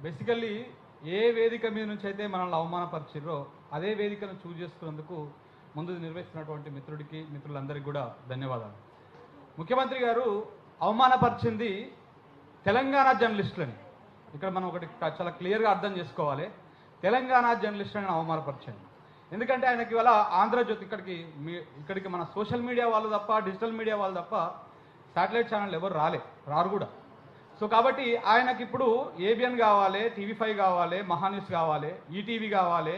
Basically a వేదిక మీద నుంచి అయితే మనల్ని అవమానపరిచిర్రో అదే వేదికను చూజ్ చేసుకున్నందుకు ముందు నిర్వహిస్తున్నటువంటి మిత్రులందరికీ కూడా ధన్యవాదాలు. ముఖ్యమంత్రి గారు అవమానపరిచింది తెలంగాణ జర్నలిస్టులని. ఇక్కడ మనం ఒకటి చాలా క్లియర్గా అర్థం చేసుకోవాలి. తెలంగాణ జర్నలిస్టులను అవమానపరిచింది. ఎందుకంటే ఆయనకి ఇవాళ ఆంధ్రజ్యోతి ఇక్కడికి మన సోషల్ మీడియా వాళ్ళు తప్ప, డిజిటల్ మీడియా వాళ్ళు తప్ప శాటిలైట్ ఛానల్ ఎవరు రారు కూడా. సో కాబట్టి ఆయనకి ఇప్పుడు ఏబిఎన్ కావాలి, టీవీ5 కావాలి, మహాన్యూస్ కావాలి, ఈటీవీ కావాలి,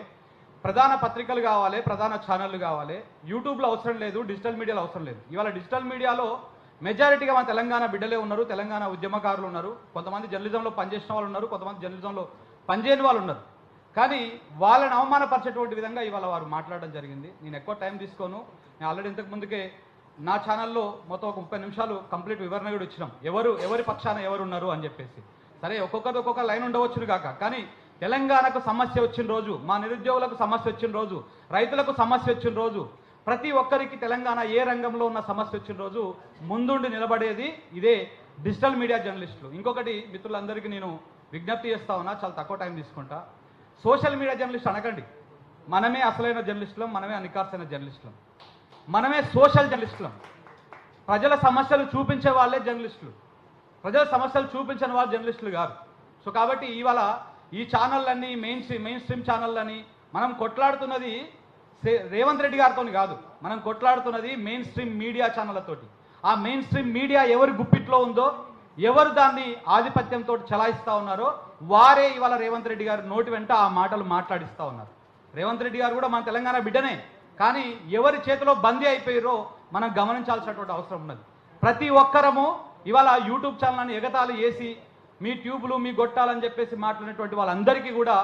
ప్రధాన పత్రికలు కావాలి, ప్రధాన ఛానళ్ళు కావాలి. యూట్యూబ్లో అవసరం లేదు, డిజిటల్ మీడియాలో అవసరం లేదు. ఇవాళ డిజిటల్ మీడియాలో మెజారిటీగా మన తెలంగాణ బిడ్డలే ఉన్నారు, తెలంగాణ ఉద్యమకారులు ఉన్నారు, కొంతమంది జర్నలిజంలో పనిచేసిన వాళ్ళు ఉన్నారు, కొంతమంది జర్నలిజంలో పనిచేయని వాళ్ళు ఉన్నారు. కానీ వాళ్ళని అవమానపరిచేటువంటి విధంగా ఇవాళ వారు మాట్లాడడం జరిగింది. నేను ఎక్కువ టైం తీసుకోను. నేను ఆల్రెడీ ఇంతకు ముందుకే నా ఛానల్లో మొత్తం ఒక 30 నిమిషాలు కంప్లీట్ వివరణ కూడా ఇచ్చినాం, ఎవరి పక్షాన ఎవరున్నారు అని చెప్పేసి. సరే, ఒక్కొక్క లైన్ ఉండవచ్చును కాక, కానీ తెలంగాణకు సమస్య వచ్చిన రోజు, మా నిరుద్యోగులకు సమస్య వచ్చిన రోజు, రైతులకు సమస్య వచ్చిన రోజు, ప్రతి ఒక్కరికి తెలంగాణ ఏ రంగంలో ఉన్న సమస్య వచ్చిన రోజు ముందుండి నిలబడేది ఇదే డిజిటల్ మీడియా జర్నలిస్టులు. ఇంకొకటి మిత్రులందరికీ నేను విజ్ఞప్తి చేస్తా ఉన్నా, చాలా తక్కువ టైం తీసుకుంటా. సోషల్ మీడియా జర్నలిస్ట్ అనకండి. మనమే అసలైన జర్నలిస్టులం, మనమే అనికార్సైన జర్నలిస్టులం, మనమే సోషల్ జర్నలిస్టులం. ప్రజల సమస్యలు చూపించే వాళ్ళే జర్నలిస్టులు, ప్రజల సమస్యలు చూపించని వాళ్ళు జర్నలిస్టులు కాదు. సో కాబట్టి ఇవాళ ఈ ఛానళ్ళన్నీ మెయిన్ స్ట్రీమ్ ఛానళ్ళని మనం కొట్లాడుతున్నది రేవంత్ రెడ్డి గారితో కాదు, మనం కొట్లాడుతున్నది మెయిన్ స్ట్రీమ్ మీడియా ఛానళ్ళతోటి. ఆ మెయిన్ స్ట్రీమ్ మీడియా ఎవరి గుప్పిట్లో ఉందో, ఎవరు దాన్ని ఆధిపత్యంతో చలాయిస్తూ ఉన్నారో వారే ఇవాళ రేవంత్ రెడ్డి గారు నోటి వెంట ఆ మాటలు మాట్లాడిస్తూ ఉన్నారు. రేవంత్ రెడ్డి గారు కూడా మన తెలంగాణ బిడ్డనే, కానీ ఎవరి చేతిలో బందీ అయిపోయారో మనం గమనించాల్సినటువంటి అవసరం ఉన్నది. ప్రతి ఒక్కరము ఇవాళ యూట్యూబ్ ఛానల్ని ఎగతాళి చేసి మీ ట్యూబులు మీ గొట్టాలని చెప్పేసి మాట్లాడినటువంటి వాళ్ళందరికీ కూడా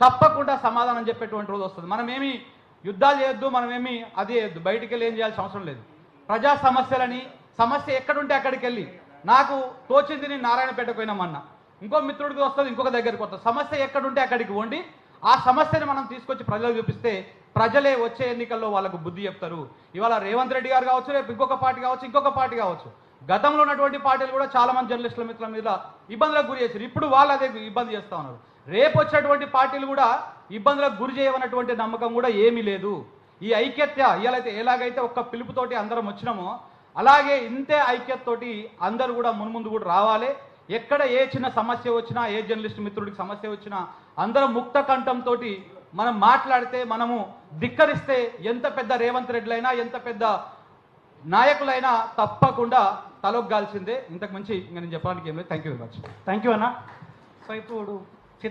తప్పకుండా సమాధానం చెప్పేటువంటి రోజు వస్తుంది. మనమేమి యుద్ధాలు చేయొద్దు, మనమేమి అది చేయొద్దు, బయటికి వెళ్ళి ఏం చేయాల్సిన అవసరం లేదు. ప్రజా సమస్యలని, సమస్య ఎక్కడుంటే అక్కడికి వెళ్ళి, నాకు తోచింది నేను నారాయణపేటకు పోయినామన్నా, ఇంకో మిత్రుడికి వస్తుంది, ఇంకొక దగ్గరికి వస్తుంది. సమస్య ఎక్కడుంటే అక్కడికి వండి ఆ సమస్యని మనం తీసుకొచ్చి ప్రజలకు చూపిస్తే ప్రజలే వచ్చే ఎన్నికల్లో వాళ్ళకు బుద్ధి చెప్తారు. ఇవాళ రేవంత్ రెడ్డి గారు కావచ్చు, రేపు ఇంకొక పార్టీ కావచ్చు, ఇంకొక పార్టీ కావచ్చు, గతంలో ఉన్నటువంటి పార్టీలు కూడా చాలా మంది జర్నలిస్టుల మిత్రుల మీద ఇబ్బందులకు గురి చేశారు. ఇప్పుడు వాళ్ళు అదే ఇబ్బంది చేస్తూ ఉన్నారు. రేపు వచ్చేటువంటి పార్టీలు కూడా ఇబ్బందులకు గురి చేయవన్నటువంటి నమ్మకం కూడా ఏమీ లేదు. ఈ ఐక్యత ఎలాగైతే ఒక్క పిలుపుతోటి అందరం వచ్చినామో అలాగే ఇంతే ఐక్యతతోటి అందరూ కూడా మున్ముందు కూడా రావాలి. ఎక్కడ ఏ చిన్న సమస్య వచ్చినా, ఏ జర్నలిస్ట్ మిత్రుడికి సమస్య వచ్చినా అందరం ముక్త కంఠంతో మనం మాట్లాడితే, మనము ధిక్కరిస్తే ఎంత పెద్ద రేవంత్ రెడ్డిలైనా, ఎంత పెద్ద నాయకులైనా తప్పకుండా తలొగ్గాల్సిందే. ఇంతకు మించి ఇంకా నేను చెప్పడానికి ఏం లేదు. Thank you very much. Thank you అన్న. సో ఇప్పుడు